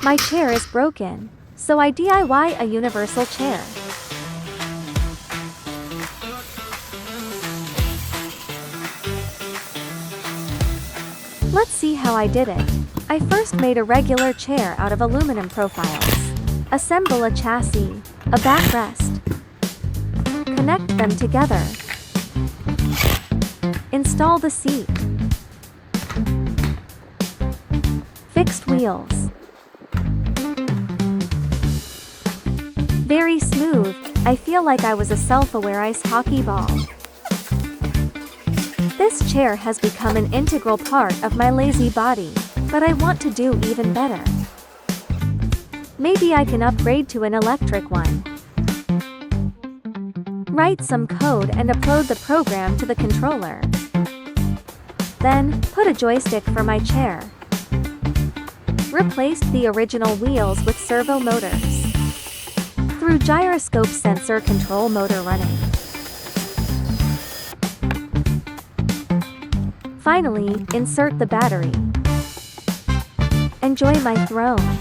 My chair is broken, so I DIY a universal chair. Let's see how I did it. I first made a regular chair out of aluminum profiles. Assemble a chassis, a backrest. Connect them together. Install the seat. Fixed wheels. Very smooth, I feel like I was a self-aware ice hockey ball. This chair has become an integral part of my lazy body, but I want to do even better. Maybe I can upgrade to an electric one. Write some code and upload the program to the controller. Then, put a joystick for my chair. Replaced the original wheels with servo motors. Through gyroscope sensor control motor running. Finally, insert the battery. Enjoy my throne.